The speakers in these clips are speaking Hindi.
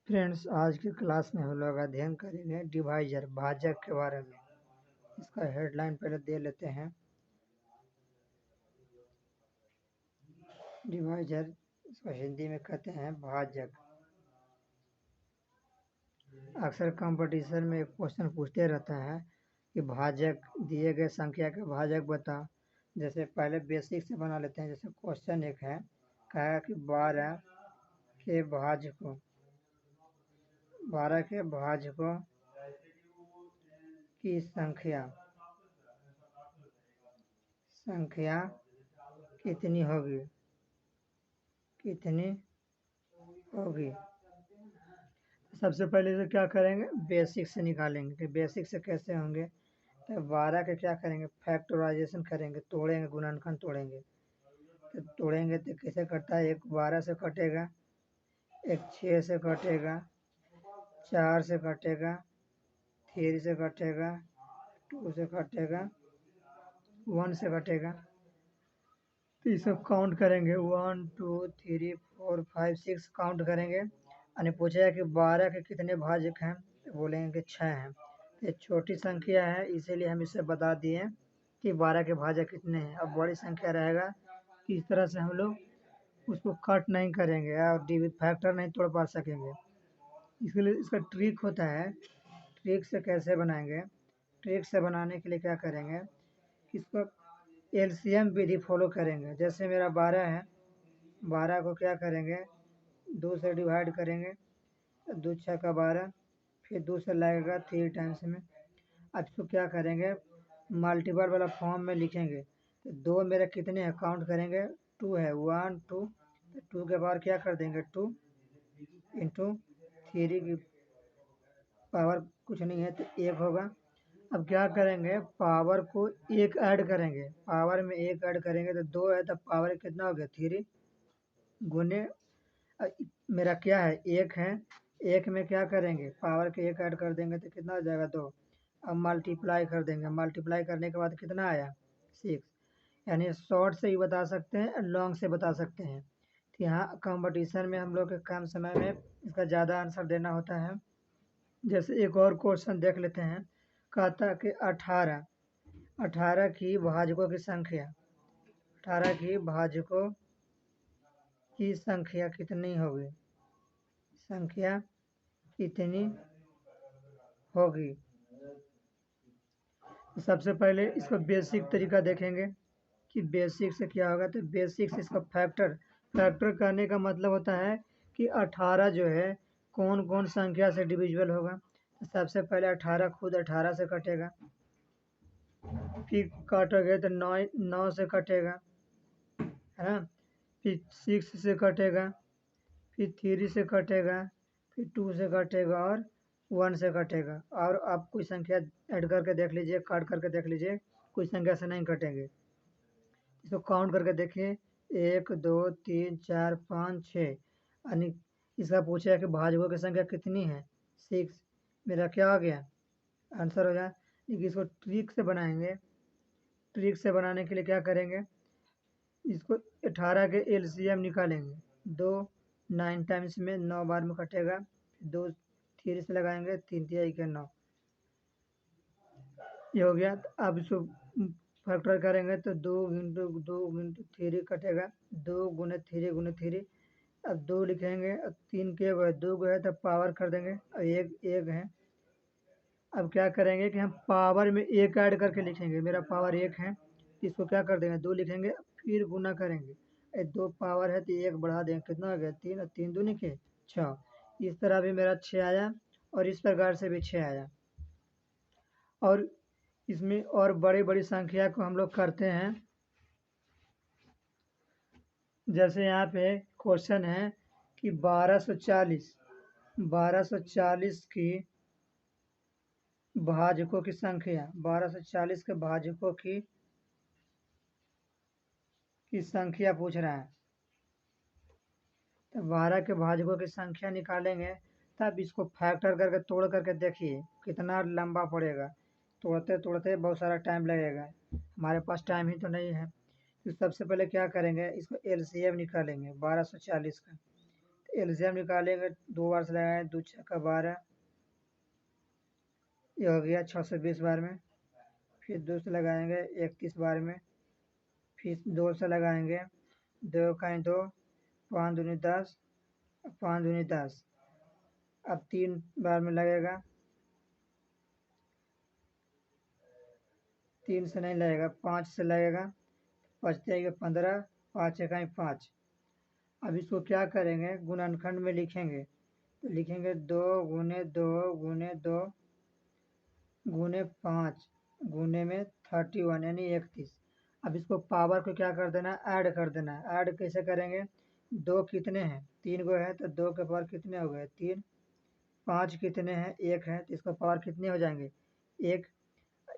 फ्रेंड्स, आज की क्लास में हम लोग अध्ययन करेंगे डिवाइजर भाजक के बारे में। इसका हेडलाइन पहले दे लेते हैं। डिवाइजर इसको हिंदी में कहते हैं भाजक। अक्सर कंपटीशन में एक क्वेश्चन पूछते रहता है कि भाजक दिए गए संख्या के भाजक बता। जैसे पहले बेसिक से बना लेते हैं। जैसे क्वेश्चन एक है, कहा कि 12 के भाजकों की संख्या कितनी होगी। सबसे पहले तो क्या करेंगे, बेसिक से निकालेंगे कि बेसिक से कैसे होंगे। तो 12 के क्या करेंगे, फैक्टराइजेशन करेंगे, तोड़ेंगे, गुणनखंड तोड़ेंगे। तो तोड़ेंगे तो कैसे कटता है, एक 12 से कटेगा, एक 6 से कटेगा, 4 से कटेगा, 3 से कटेगा, 2 से कटेगा, 1 से कटेगा। तो ये सब काउंट करेंगे, 1 2 3 4 5 6 काउंट करेंगे। यानी पूछेगा कि 12 के कितने भाजक हैं, तो बोलेंगे कि 6 हैं। ये छोटी संख्या है, इसीलिए हम इसे बता दिए कि 12 के भाजक कितने हैं। अब बड़ी संख्या रहेगा कि इस तरह से हम लोग उसको कट नहीं करेंगे और फैक्टर नहीं तोड़ पा सकेंगे। इसके लिए इसका ट्रिक होता है। ट्रिक से कैसे बनाएंगे, ट्रिक से बनाने के लिए क्या करेंगे कि इसको एलसीएम विधि फॉलो करेंगे। जैसे मेरा 12 है, 12 को क्या करेंगे, 2 से डिवाइड करेंगे, 2 6 का 12, फिर 2 से लगेगा 3 टाइम्स में। अब इसको क्या करेंगे, मल्टीपल वाला फॉर्म में लिखेंगे। तो 2 मेरे कितने हैं, काउंट करेंगे, 2 है, 1 2, 2 के बाद क्या कर देंगे, 2 इंटू 3 की पावर कुछ नहीं है तो 1 होगा। अब क्या करेंगे, पावर को 1 ऐड करेंगे, पावर में 1 ऐड करेंगे तो 2 है, तो पावर कितना हो गया, 3 गुने मेरा क्या है, 1 है। 1 में क्या करेंगे, पावर के 1 ऐड कर देंगे तो कितना हो जाएगा, 2। अब मल्टीप्लाई कर देंगे, मल्टीप्लाई करने के बाद कितना आया, 6। यानी शॉर्ट से ही बता सकते हैं, लॉन्ग से बता सकते हैं। तो यहाँ कंपटीशन में हम लोग के कम समय में इसका ज़्यादा आंसर देना होता है। जैसे एक और क्वेश्चन देख लेते हैं। कहता कि 18 की भाजकों की संख्या, 18 की भाजकों की संख्या कितनी होगी, संख्या कितनी होगी। सबसे पहले इसको बेसिक तरीका देखेंगे कि बेसिक से क्या होगा। तो बेसिक से इसका फैक्टर करने का मतलब होता है कि 18 जो है कौन कौन संख्या से डिविजिबल होगा। तो सबसे पहले 18 खुद 18 से कटेगा, फिर काटोगे तो 9 से कटेगा, है ना। फिर 6 से कटेगा, फिर 3 से कटेगा, फिर 2 से कटेगा और 1 से कटेगा। और आप कोई संख्या ऐड करके देख लीजिए, काट करके देख लीजिए, कोई संख्या से नहीं कटेंगे। इसको काउंट करके देखिए, 1 2 3 4 5 6। यानी इसका पूछा कि भाजकों की संख्या कितनी है, 6। मेरा क्या आ गया, आंसर हो जाए। लेकिन इसको ट्रिक से बनाएंगे। ट्रिक से बनाने के लिए क्या करेंगे, इसको 18 के एलसीएम निकालेंगे। 2 9 टाइम्स में 9 बार में कटेगा, 2 3 से लगाएंगे, 3 तिहाई के 9, ये हो गया। अब इसको फैक्टर करेंगे तो 2 कटेगा, 2 गुने 3 अब 2 लिखेंगे, अब 3 के 2 है तब पावर कर देंगे, और 1 है। अब क्या करेंगे कि हम पावर में 1 ऐड करके लिखेंगे। मेरा पावर 1 है, इसको क्या कर देंगे, 2 लिखेंगे, फिर गुना करेंगे। 2 पावर है तो 1 बढ़ा देंगे, कितना हो गया, 3, और 3 दूनी के 6। इस तरह भी मेरा 6 आया, और इस प्रकार से भी 6 आया। और इसमें और बड़ी बड़ी संख्या को हम लोग करते हैं। जैसे यहाँ पे क्वेश्चन है कि 1240 की भाजकों की संख्या, 1240 के भाजकों की संख्या पूछ रहा है। तो 12 के भाजकों की संख्या निकालेंगे, तब इसको फैक्टर करके तोड़ करके देखिए कितना लंबा पड़ेगा। तोड़ते तोड़ते बहुत सारा टाइम लगेगा, हमारे पास टाइम ही तो नहीं है। तो सबसे पहले क्या करेंगे, इसको एलसीएम निकालेंगे 1240 का। एलसीएम निकालेंगे, 2 बार से लगाएंगे, 2 छक्का 12, ये हो गया 620 बार में। फिर 2 से लगाएंगे 31 बार में, फिर 2 से लगाएंगे, 2 का 2, 5 दूनी 10, 5 दूनी 10। अब 3 बार में लगेगा, 3 से नहीं लगेगा, 5 से लगेगा, बचते हैं 15, 5 इकाई 5। अब इसको क्या करेंगे, गुणनखंड में लिखेंगे, तो लिखेंगे 2 गुने 2 गुने 2 गुने 5 गुने में 31 यानी 31। अब इसको पावर को क्या कर देना, ऐड कर देना। ऐड कैसे करेंगे, 2 कितने हैं, 3 गो है, तो 2 के पावर कितने हो गए 3, 5 कितने हैं 1 है, तो इसका पावर कितने हो जाएंगे 1,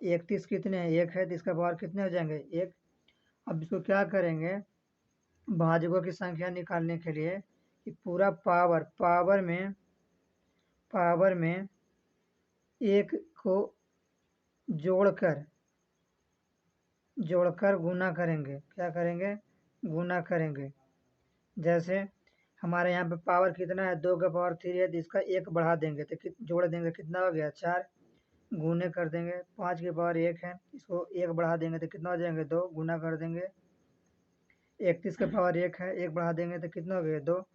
31 कितने हैं 1 है, तो इसका पावर कितने हो जाएंगे 1। अब इसको क्या करेंगे, भाजकों की संख्या निकालने के लिए कि पूरा पावर में 1 को जोड़कर गुना करेंगे। क्या करेंगे, गुना करेंगे। जैसे हमारे यहाँ पे पावर कितना है, 2 का पावर 3 है, तो इसका 1 बढ़ा देंगे, तो जोड़ देंगे, कितना हो गया 4, गुने कर देंगे। 5 के पावर 1 है, इसको 1 बढ़ा देंगे तो कितना हो जाएंगे 2, गुना कर देंगे। 31 के पावर 1 है, 1 बढ़ा देंगे तो कितना हो गया 2।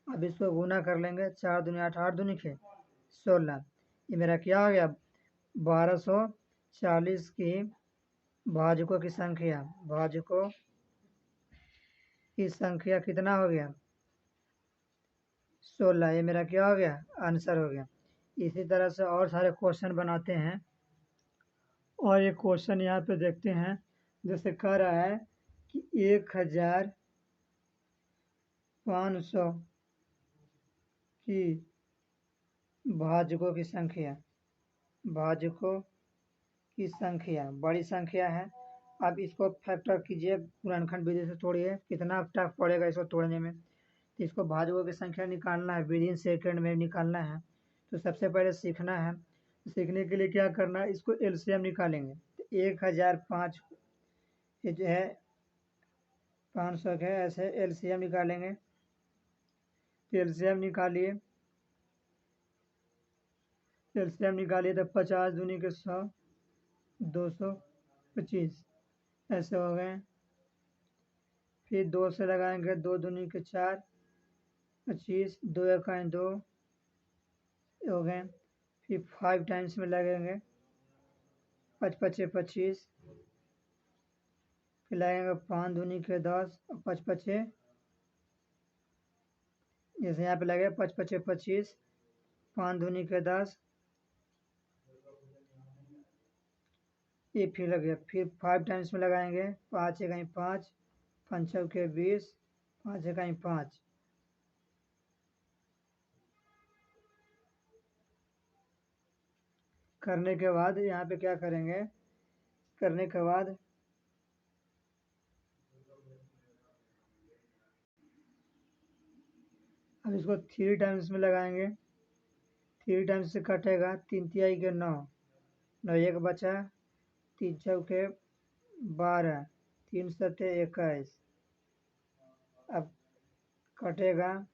अब इसको गुना कर लेंगे, 4 दूनी 8, 8 दूनी 16। ये मेरा क्या हो गया, 1240 की भाजकों की संख्या कितना हो गया 16। ये मेरा क्या हो गया, आंसर हो गया। इसी तरह से और सारे क्वेश्चन बनाते हैं, और ये क्वेश्चन यहाँ पे देखते हैं। जैसे कह रहा है कि 1500 की भाजकों की संख्या बड़ी संख्या है। अब इसको फैक्टर कीजिए, गुणनखंड विधि से तोड़िए, कितना टफ पड़ेगा इसको तोड़ने में। तो इसको भाजकों की संख्या निकालना है, विदिन सेकंड में निकालना है। तो सबसे पहले सीखना है, सीखने के लिए क्या करना है, इसको एलसीएम निकालेंगे। तो 1005 ये जो है 500 है, ऐसे एलसीएम निकालेंगे। तो एलसीएम निकालिए, तो 50 दूनी के 100, 225 ऐसे हो गए। फिर 2 से लगाएंगे, 2 दूनी के 4, 25, 2 इकाई 2 हो गए। फिर 5 टाइम्स में लगेंगे, 5 पचे 25, फिर लगेंगे 5 दूनी के 10 और 5 पचे, जैसे यहाँ पे लगे 5 पचे 25, 5 दूनी के 10, ये फिर लग गया। फिर 5 टाइम्स में लगाएंगे, 5 इकाई 5, 5 चौके 20, 5 इकाई 5। करने के बाद यहाँ पे क्या करेंगे, करने के बाद अब इसको 3 टाइम्स में लगाएंगे, 3 टाइम्स से कटेगा, 3 तिहाई के 9, 9 एक बचा, 3 चौके 12, 3 सत्ते 21। अब कटेगा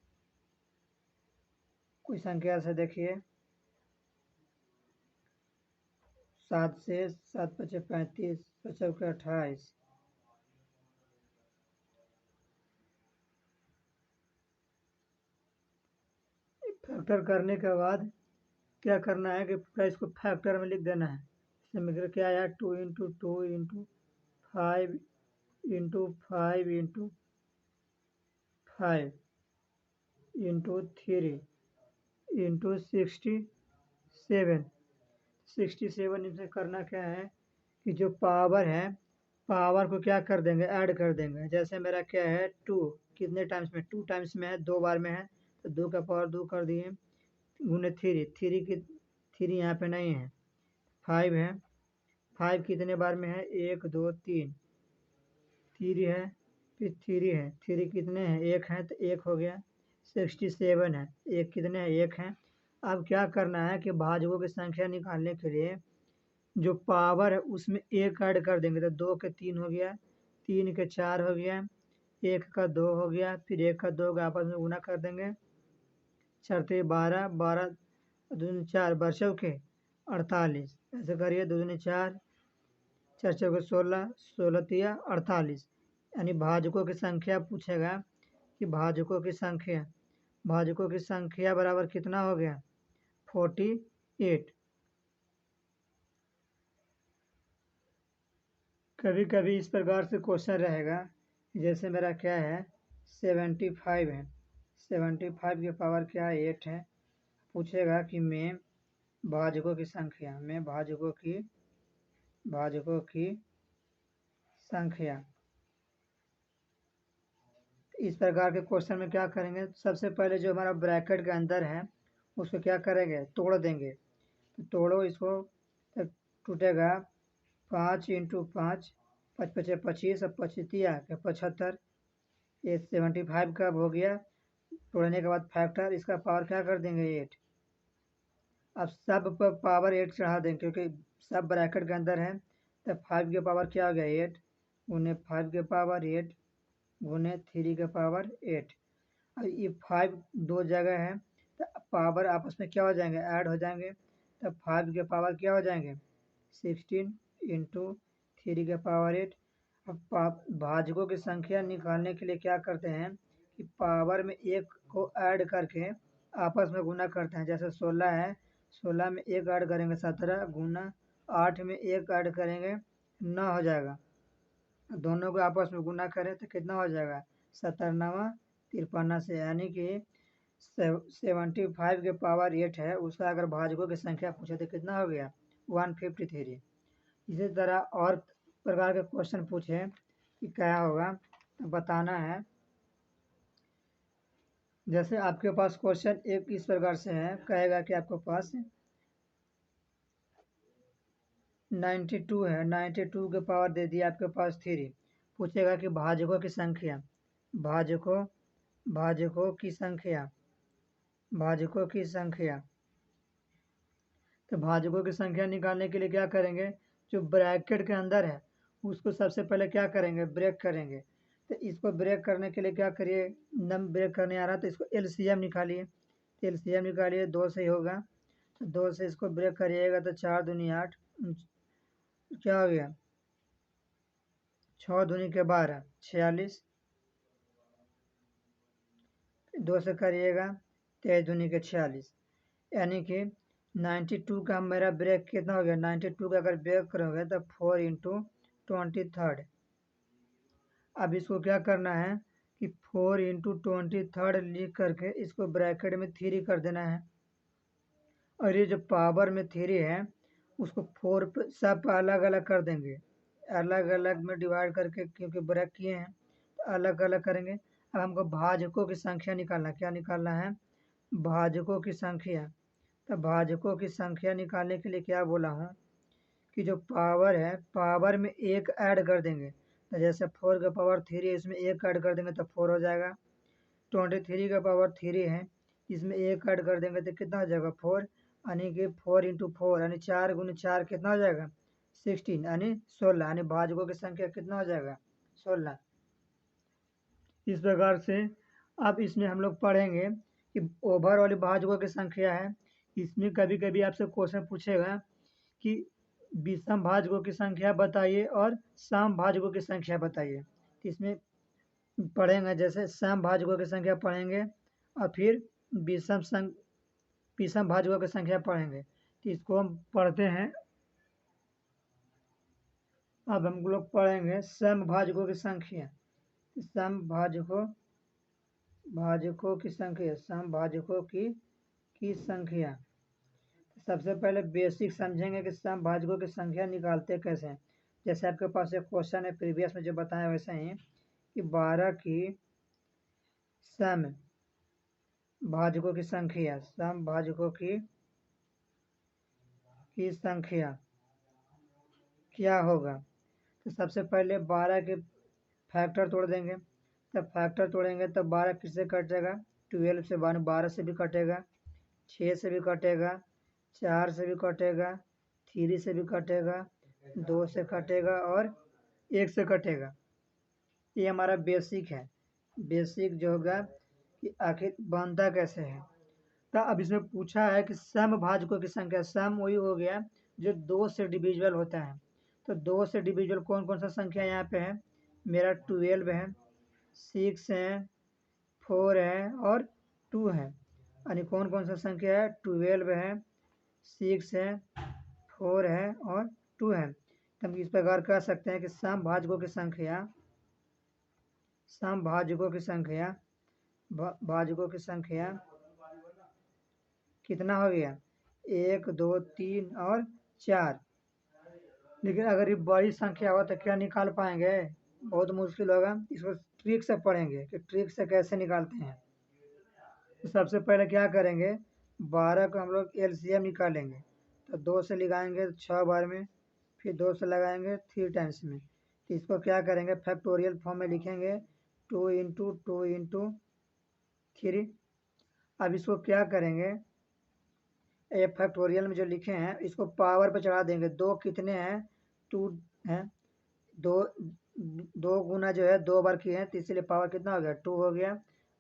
कोई संख्या से, देखिए 7 से, 7 पचे 35, 7 चौके 28। फैक्टर करने के बाद क्या करना है कि पूरा इसको फैक्टर में लिख देना है। इसमें क्या आया, 2 into 2 into 5 into 5 into 5 into 3 into 67। 67 इनसे करना क्या है कि जो पावर है, पावर को क्या कर देंगे, ऐड कर देंगे। जैसे मेरा क्या है 2 कितने टाइम्स में, 2 टाइम्स में है, 2 बार में है, तो 2 का पावर 2 कर दिए, गुने 3, 3 की 3 यहाँ पे नहीं है, 5 है, 5 कितने बार में है, 1 2 3, 3 है, फिर 3 है, 3 कितने हैं 1 है, तो 1 हो गया। 67 है, 1 कितने हैं 1 है। अब क्या करना है कि भाजकों की संख्या निकालने के लिए जो पावर है उसमें 1 ऐड कर देंगे, तो 2 के 3 हो गया, 3 के 4 हो गया, 1 का 2 हो गया, फिर 1 का 2 का आपस में गुना कर देंगे, चरते 12, 12 दूनी 4, बरसों के 48, ऐसे करिए 2 दूनी 4, 4 चौके 16, 16 तिया 48, यानी भाजकों की संख्या पूछेगा कि भाजकों की संख्या बराबर कितना हो गया 48। कभी कभी इस प्रकार से क्वेश्चन रहेगा, जैसे मेरा क्या है 75 है, 75 की पावर क्या है 8 है, पूछेगा कि में भाजकों की संख्या। इस प्रकार के क्वेश्चन में क्या करेंगे, सबसे पहले जो हमारा ब्रैकेट के अंदर है उसको क्या करेंगे तोड़ देंगे, तो तोड़ो इसको, तो टूटेगा 5 इंटू 5, 5 पचे 25 और 75, ये 75 का हो गया, तोड़ने के बाद फैक्टर, इसका पावर क्या कर देंगे 8। अब सब पर पावर 8 चढ़ा देंगे क्योंकि सब ब्रैकेट के अंदर है, तो 5 के पावर क्या हो गया 8 गुने 5 के पावर 8 गुने 3 के पावर 8। अब ये 5 दो जगह है तो पावर आपस में क्या हो जाएंगे ऐड हो जाएंगे, तो 5 के पावर क्या हो जाएंगे 16 इंटू 3 के पावर 8। अब भाजकों की संख्या निकालने के लिए क्या करते हैं कि पावर में एक को ऐड करके आपस में गुना करते हैं, जैसे 16 है, 16 में एक ऐड करेंगे 17 गुना 8 में एक ऐड करेंगे 9 हो जाएगा, दोनों को आपस में गुना करें तो कितना हो जाएगा 17 53 से, यानी कि 75 के पावर 8 है, उसका अगर भाजकों की संख्या पूछे तो कितना हो गया 153। इसी तरह और प्रकार के क्वेश्चन पूछे कि क्या होगा तो बताना है। जैसे आपके पास क्वेश्चन एक इस प्रकार से है, कहेगा कि आपके पास 92 है, 92 के पावर दे दिया आपके पास 3, पूछेगा कि भाजकों की संख्या, भाजकों की संख्या, तो भाजकों की संख्या निकालने के लिए क्या करेंगे, जो ब्रैकेट के अंदर है उसको सबसे पहले क्या करेंगे ब्रेक करेंगे, तो इसको ब्रेक करने के लिए क्या करिए, नम ब्रेक करने आ रहा तो इसको एलसीएम निकालिए, तो एलसीएम निकालिए 2 से ही होगा, तो 2 से इसको ब्रेक करिएगा तो 4 दूनी 8, क्या हो गया 6 दूनी के 12 46, 2 से करिएगा 23 दूनी के 46, यानी कि 92 का मेरा ब्रेक कितना हो गया, 92 का अगर ब्रेक करोगे तो 4 इंटू 23। अब इसको क्या करना है कि 4 इंटू 23 लिख करके इसको ब्रैकेट में 3 कर देना है, और ये जो पावर में 3 है उसको 4 पे सब अलग अलग कर देंगे, अलग अलग में डिवाइड करके, क्योंकि ब्रेक किए हैं तो अलग अलग करेंगे। अब हमको भाजकों की संख्या निकालना, क्या निकालना है भाजकों की संख्या, तो भाजकों की संख्या निकालने के लिए क्या बोला हूँ कि जो पावर है पावर में एक ऐड कर देंगे, तो जैसे 4 का पावर 3 है इसमें एक ऐड कर देंगे तो 4 हो जाएगा, 23 का पावर 3 है इसमें एक ऐड कर देंगे तो कितना हो जाएगा 4, यानी कि 4 इंटू 4 यानी 4 गुने 4 कितना हो जाएगा 16, यानी 16, यानी भाजकों की संख्या कितना हो जाएगा 16। इस प्रकार से अब इसमें हम लोग पढ़ेंगे कि ओवर वाली भाजकों की संख्या है, इसमें कभी कभी आपसे क्वेश्चन पूछेगा कि विषम भाजकों की संख्या बताइए और सम भाजकों की संख्या बताइए, तो इसमें पढ़ेंगे जैसे सम भाजकों की संख्या पढ़ेंगे और फिर विषम भाजकों की संख्या पढ़ेंगे, तो इसको हम पढ़ते हैं। अब हम लोग पढ़ेंगे सम भाजकों की संख्या, सम भाजकों की संख्या, सम भाजकों की संख्या। सबसे पहले बेसिक समझेंगे कि सम भाजकों की संख्या निकालते कैसे हैं। जैसे आपके पास एक क्वेश्चन है प्रीवियस में जो बताया वैसे ही कि 12 की सम भाजकों की संख्या, सम भाजकों की संख्या क्या होगा, तो सबसे पहले 12 के फैक्टर तोड़ देंगे, तब फैक्टर तोड़ेंगे तो 12 किससे कटेगा 12 से, 12 से भी कटेगा, 6 से भी कटेगा, 4 से भी कटेगा, 3 से भी कटेगा, 2 से कटेगा और 1 से कटेगा। ये हमारा बेसिक है, बेसिक जो होगा कि आखिर बनता कैसे है। तो अब इसमें पूछा है कि समभाजकों की संख्या। सम वही हो गया जो 2 से डिविजिबल होता है। तो 2 से डिविजिबल कौन कौन सा संख्या यहाँ पे है? मेरा 12 है, 6 है, 4 है और 2 है। यानी कौन कौन सा संख्या है? 12 है, 6 है, 4 है और 2 है। तो हम इस प्रकार कह सकते हैं कि समभाजकों की संख्या, समभाजकों की संख्या, भाजकों की संख्या कितना हो गया? 1, 2, 3 और 4। लेकिन अगर ये बड़ी संख्या हो तो क्या निकाल पाएंगे? बहुत मुश्किल होगा। इसको ट्रिक से पढ़ेंगे कि ट्रिक से कैसे निकालते हैं। तो सबसे पहले क्या करेंगे? 12 को हम लोग एलसीएम निकालेंगे। तो 2 से लगाएंगे 6 बार में, फिर 2 से लगाएंगे 3 टाइम्स में। तो इसको क्या करेंगे? फैक्टोरियल फॉर्म में लिखेंगे 2 इंटू 2 इंटू 3। अब इसको क्या करेंगे? ये फैक्टोरियल में जो लिखे हैं इसको पावर पे चढ़ा देंगे। 2 कितने हैं? 2 हैं। 2 2 गुना जो है 2 बार किए हैं तो इसीलिए पावर कितना हो गया? 2 हो गया।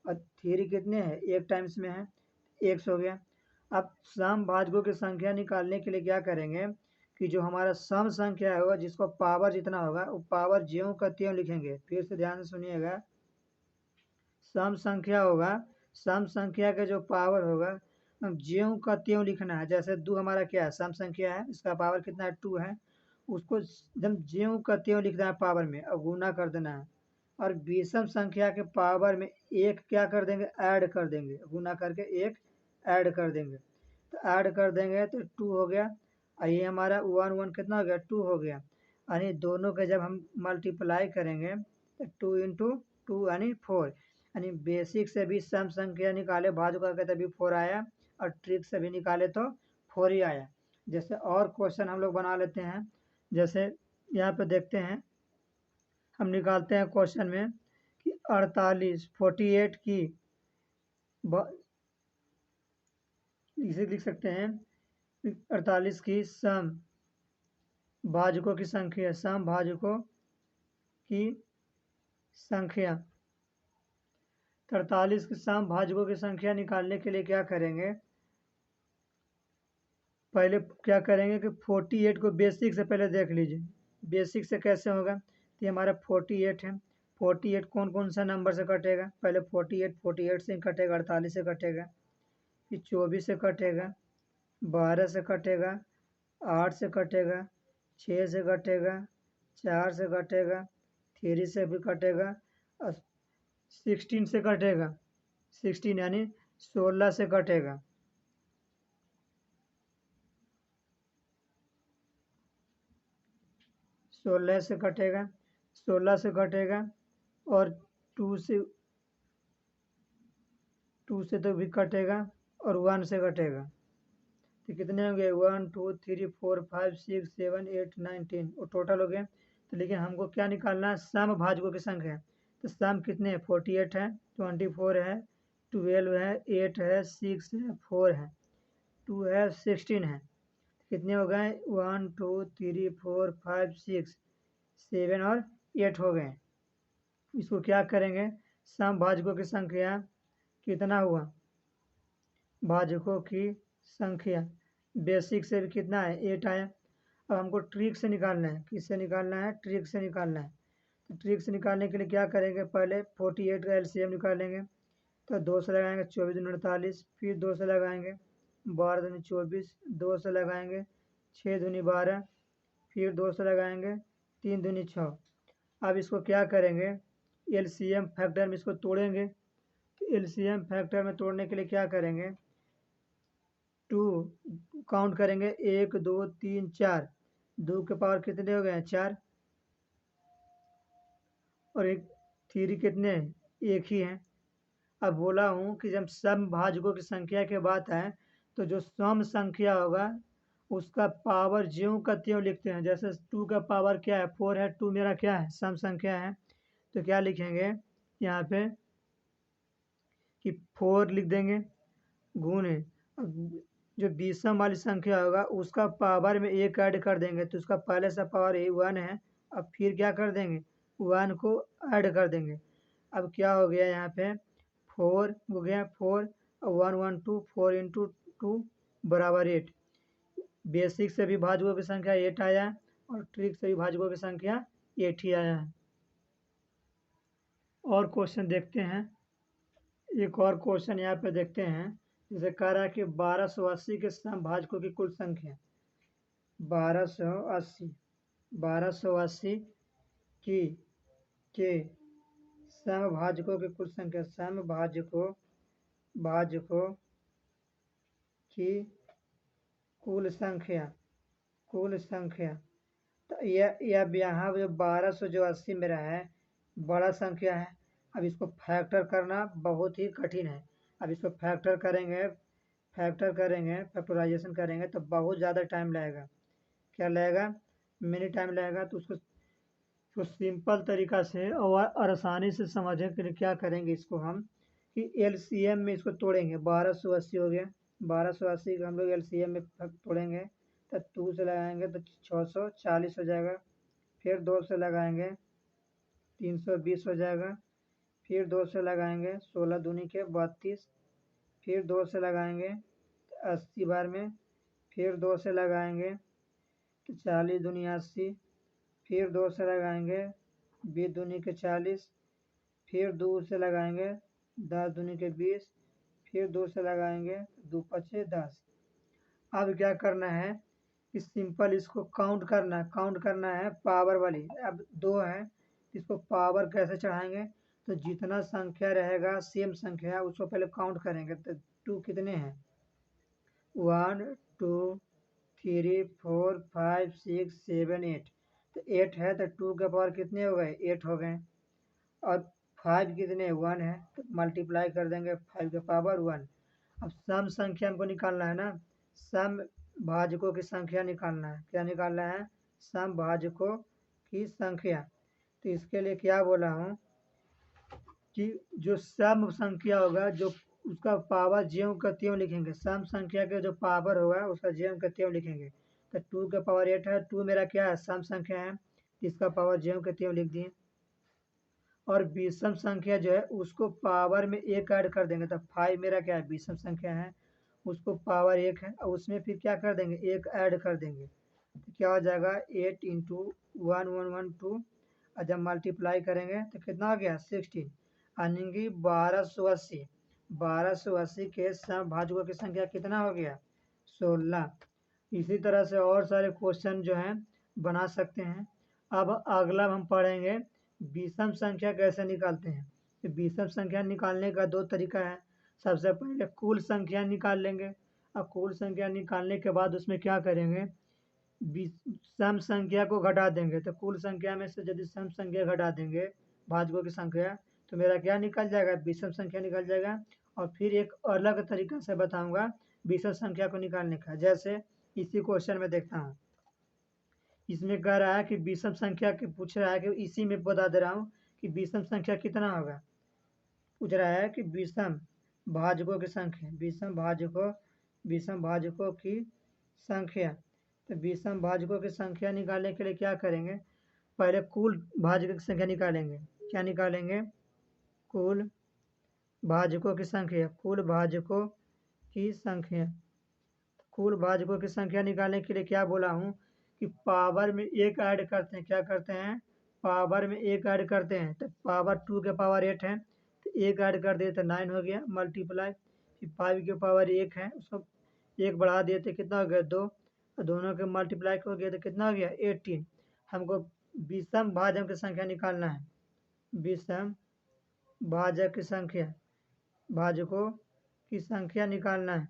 और 3 कितने हैं? 1 टाइम्स में है, 1 हो गया। अब समभाजकों की संख्या निकालने के लिए क्या करेंगे कि जो हमारा सम संख्या होगा जिसको पावर जितना होगा वो पावर ज्यों का त्यों लिखेंगे। फिर से ध्यान से सुनिएगा। सम संख्या होगा, सम संख्या के जो पावर होगा हम ज्यों का त्यों लिखना है। जैसे 2 हमारा क्या है? सम संख्या है, इसका पावर कितना है? 2 है। उसको एकदम ज्यों का त्यों लिखना है पावर में और गुना कर देना है। और विषम संख्या के पावर में 1 क्या कर देंगे? ऐड कर देंगे। गुना करके 1 ऐड कर देंगे। तो ऐड कर देंगे तो 2 हो गया। और ये हमारा 1 1 कितना हो गया? 2 हो गया। यानी दोनों के जब हम मल्टीप्लाई करेंगे तो 2 इंटू 2 यानी 4। यानी बेसिक से भी सम संख्या निकाले भाजक का तभी 4 आया और ट्रिक से भी निकाले तो 4 ही आया। जैसे और क्वेश्चन हम लोग बना लेते हैं। जैसे यहाँ पे देखते हैं, हम निकालते हैं क्वेश्चन में कि 48 की इसे लिख सकते हैं 48 की सम भाजकों की संख्या, सम भाजकों की संख्या। 48 की सम भाजकों की संख्या निकालने के लिए क्या करेंगे? पहले क्या करेंगे कि 48 को बेसिक से पहले देख लीजिए। बेसिक से कैसे होगा? तो ये हमारा 48 है। 48 कौन कौन सा नंबर से कटेगा? पहले 48 से कटेगा, 48 से कटेगा, फिर 24 से कटेगा, 12 से कटेगा, 8 से कटेगा, 6 से कटेगा, 4 से कटेगा, 3 से भी कटेगा और 16 से कटेगा। 16 यानी 16 से कटेगा। 16 से कटेगा, 16 से कटेगा और 2 से तो भी कटेगा और 1 से कटेगा। तो कितने हो गए? 1 2 3 4 5 6 7 8 9 10 वो टोटल हो गए। तो लेकिन हमको क्या निकालना है? सम भाजकों की संख्या। तो सम कितने हैं? 48 है, 24 है, 12 है, 8 है, 6 है, 4 है, 2 है, 16 है। कितने हो गए? 1 2 3 4 5 6 7 और 8 हो गए। इसको क्या करेंगे? सम भाजकों की संख्या कितना हुआ? भाजकों की संख्या बेसिक से भी कितना है? 8 आया। अब हमको ट्रिक से निकालना है। किससे निकालना है? ट्रिक से निकालना है। तो ट्रिक से निकालने के लिए क्या करेंगे? पहले 48 का एलसीएम निकालेंगे। तो 2 से लगाएंगे 24 दूनी 48, फिर 2 से लगाएंगे 12 दूनी 24, 2 से लगाएंगे 6 दूनी 12, फिर 2 से लगाएंगे 3 दूनी 6। अब इसको क्या करेंगे? एलसीएम फैक्टर में इसको तोड़ेंगे। तो एलसीएम फैक्टर में तोड़ने के लिए क्या करेंगे? 2 काउंट करेंगे 1 2 3 4। 2 के पावर कितने हो गए? 4। और एक 3 कितने हैं? 1 ही है। अब बोला हूँ कि जब सम भाजकों की संख्या की बात है तो जो सम संख्या होगा उसका पावर ज्यों का त्यों लिखते हैं। जैसे 2 का पावर क्या है? 4 है। 2 मेरा क्या है? सम संख्या है। तो क्या लिखेंगे यहाँ पे कि 4 लिख देंगे गुणे जो विषम वाली संख्या होगा उसका पावर में 1 ऐड कर देंगे। तो उसका पहले से पावर 1 है। अब फिर क्या कर देंगे? 1 को ऐड कर देंगे। अब क्या हो गया यहाँ पे? 4 हो गया 4 112 4 इंटू 2 बराबर 8। बेसिक से भी भाजकों की संख्या 8 आया और ट्रिक से भी भाजकों की संख्या 8 ही आया है। और क्वेश्चन देखते हैं, एक और क्वेश्चन यहाँ पे देखते हैं। जैसे कह रहा है कि 1280 के समभाजकों की कुल संख्या 1280 की के समभाजकों की कुल संख्या, समभाजकों की कुल संख्या। तो यह यहाँ जो 1200 जो 80 मेरा है बड़ा संख्या है। अब इसको फैक्टर करना बहुत ही कठिन है। अब इसको फैक्टराइजेशन करेंगे तो बहुत ज़्यादा टाइम लगेगा। क्या लगेगा? मिनी टाइम लगेगा। तो उसको सिंपल तरीका से और आसानी से समझने के लिए क्या करेंगे, इसको हम कि एलसीएम में इसको तोड़ेंगे। 1280 हो गया, 1280 का हम लोग एलसीएम में तोड़ेंगे तो 2 से लगाएंगे तो 640 हो जाएगा। फिर 2 से लगाएंगे 320 हो जाएगा। फिर 2 से लगाएंगे 16 दूनी के 32। फिर 2 से लगाएंगे 80 बार में। फिर 2 से लगाएंगे तो 40 दूनी 80। फिर 2 से लगाएंगे 20 दूनी के 40। फिर 2 से लगाएंगे 10 दूनी के 20। फिर 2 से लगाएंगे 2 पचे 10। अब क्या करना है कि सिंपल इसको काउंट करना है पावर वाली। अब 2 है, इसको पावर कैसे चढ़ाएंगे? तो जितना संख्या रहेगा सेम संख्या उसको पहले काउंट करेंगे। तो 2 कितने हैं? 1 2 3 4 5 6 7 8। तो 8 है तो 2 के पावर कितने हो गए? 8 हो गए। और 5 कितने? 1 है तो मल्टीप्लाई कर देंगे 5 के पावर 1। अब सम संख्या हमको निकालना है ना, सम भाजकों की संख्या निकालना है। क्या निकालना है? सम भाजकों की संख्या। तो इसके लिए क्या बोला हूँ कि जो सम संख्या होगा जो उसका पावर ज्यों का त्यों लिखेंगे। सम संख्या के जो पावर होगा उसका ज्यों का त्यों लिखेंगे। तो 2 के पावर 8 है, 2 मेरा क्या है? सम संख्या है, इसका पावर ज्यों के त्यों लिख दिए। और विषम संख्या जो है उसको पावर में 1 ऐड कर देंगे। तो 5 मेरा क्या है? विषम संख्या है, उसको पावर 1 है और उसमें फिर क्या कर देंगे? 1 ऐड कर देंगे। तो क्या हो जाएगा? 8 इंटू 1112। और जब मल्टीप्लाई करेंगे तो कितना हो गया? 16। यानी कि 1280 के समभाजकों की संख्या कितना हो गया? 16। इसी तरह से और सारे क्वेश्चन जो हैं बना सकते हैं। अब अगला हम पढ़ेंगे विषम संख्या कैसे निकालते हैं। तो विषम संख्या निकालने का 2 तरीका है। सबसे पहले कुल संख्या निकाल लेंगे। अब कुल संख्या निकालने के बाद उसमें क्या करेंगे? सम संख्या को घटा देंगे। तो कुल संख्या में से यदि सम संख्या घटा देंगे भाजकों की संख्या तो मेरा क्या निकल जाएगा? विषम संख्या निकल जाएगा। और फिर एक अलग तरीका से बताऊंगा विषम संख्या को निकालने का। जैसे इसी क्वेश्चन में देखता हूँ, इसमें कह रहा है कि विषम संख्या के पूछ रहा है कि इसी में बता दे रहा हूँ कि विषम संख्या कितना होगा। पूछ रहा है कि विषम भाजकों की संख्या, विषम भाजकों की संख्या। तो विषम भाजकों की संख्या निकालने के लिए क्या करेंगे? पहले कुल भाजकों की संख्या निकालेंगे। क्या निकालेंगे? कुल भाजकों की संख्या। कुल भाजकों की संख्या निकालने के लिए क्या बोला हूँ कि पावर में 1 ऐड करते हैं। क्या करते हैं? पावर में 1 ऐड करते हैं। तो पावर 2 के पावर 8 है तो 1 ऐड कर दिए तो 9 हो गया। मल्टीप्लाई फिर 5 के पावर 1 है उसको 1 बढ़ा दिए तो कितना हो गया? 2। दोनों के मल्टीप्लाई हो गया तो कितना हो गया? 18। हमको विषम भाजक की संख्या निकालना है। विषम भाजक की संख्या, भाजकों की संख्या निकालना है।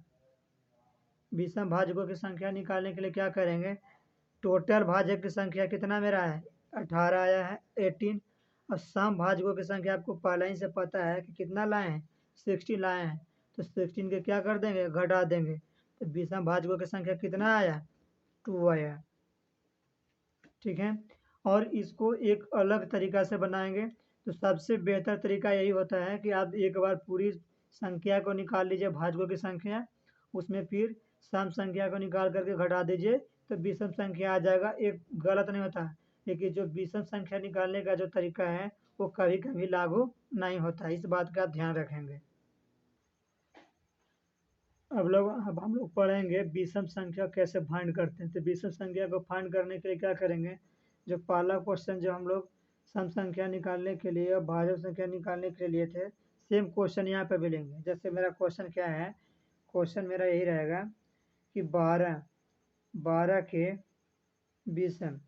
विषम भाजकों की संख्या निकालने के लिए क्या करेंगे? टोटल भाजक की संख्या कितना मेरा है? 18 आया है, 18। और सम भाजकों की संख्या आपको पहले ही से पता है कि कितना लाए हैं? 16 लाए हैं। तो 16 के क्या कर देंगे? घटा देंगे। तो विषम भाजकों की संख्या कितना आया? 2 आया। ठीक है। और इसको एक अलग तरीका से बनाएंगे। तो सबसे बेहतर तरीका यही होता है कि आप एक बार पूरी संख्या को निकाल लीजिए, भाजकों की संख्या, उसमें फिर सम संख्या को निकाल करके घटा दीजिए तो विषम संख्या आ जाएगा। एक गलत नहीं होता, लेकिन जो विषम संख्या निकालने का जो तरीका है वो कभी कभी लागू नहीं होता। इस बात का ध्यान रखेंगे। अब हम लोग पढ़ेंगे विषम संख्या कैसे फाइंड करते हैं। तो विषम संख्या को फाइंड करने के लिए क्या करेंगे, जो पहला क्वेश्चन जो हम लोग सम संख्या निकालने के लिए और भाजक संख्या निकालने के लिए थे, सेम क्वेश्चन यहाँ पे भी लेंगे। जैसे मेरा क्वेश्चन क्या है, क्वेश्चन मेरा यही रहेगा कि 12 के विषम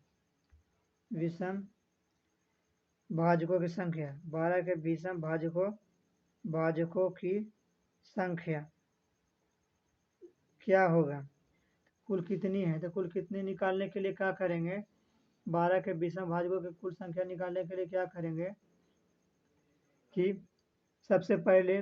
भाजकों की संख्या, 12 के विषम भाजकों की संख्या क्या होगा, कुल कितनी है। तो कुल कितनी निकालने के लिए क्या करेंगे, 12 के विषम भाजकों की कुल संख्या निकालने के लिए क्या करेंगे कि सबसे पहले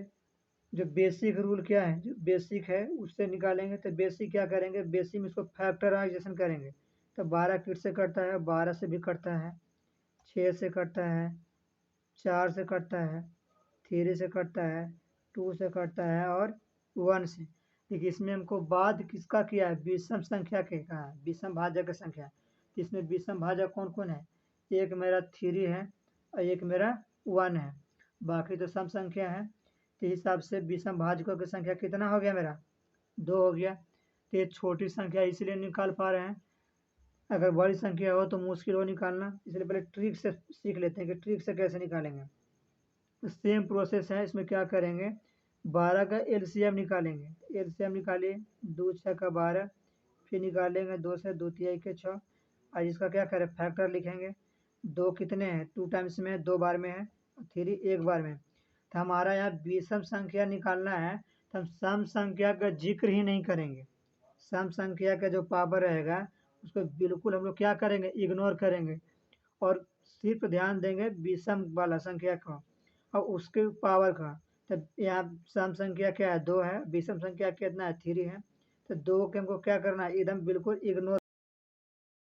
जो बेसिक रूल क्या है, जो बेसिक है उससे निकालेंगे। तो बेसिक क्या करेंगे, बेसिक में इसको फैक्टराइजेशन करेंगे। तो 12 किस से कटता है, 12 से भी कटता है, 6 से कटता है, 4 से कटता है, 3 से कटता है, 2 से कटता है और 1 से। देखिए इसमें हमको बाद किसका किया है, विषम संख्या के कहा है, विषम भाजक की संख्या। तो इसमें विषम भाजक कौन कौन है, एक मेरा 3 है और एक मेरा 1 है, बाकी तो सम संख्या है। तो हिसाब से विषम भाजकों की संख्या कितना हो गया मेरा, 2 हो गया। तो ये छोटी संख्या इसलिए निकाल पा रहे हैं, अगर बड़ी संख्या हो तो मुश्किल हो निकालना, इसलिए पहले ट्रिक से सीख लेते हैं कि ट्रिक से कैसे निकालेंगे। तो सेम प्रोसेस है, इसमें क्या करेंगे, 12 का एलसीएम निकालेंगे। एलसीएम निकालिए, 2 6 का 12, फिर निकालेंगे 2 से 2 तिहाई के 6, और इसका क्या करें फैक्टर लिखेंगे। 2 कितने हैं, 2 टाइम्स में है, 2 बार में है, 3 एक बार में। तो हमारा यहाँ विषम संख्या निकालना है, तो हम सम संख्या का जिक्र ही नहीं करेंगे। सम संख्या का जो पावर रहेगा उसको बिल्कुल हम लोग क्या करेंगे, इग्नोर करेंगे, और सिर्फ ध्यान देंगे विषम वाला संख्या का और उसके पावर का। तब यहाँ सम संख्या क्या है, 2 है, विषम संख्या कितना है, 3 है। तो 2 के हमको क्या करना है, एकदम बिल्कुल इग्नोर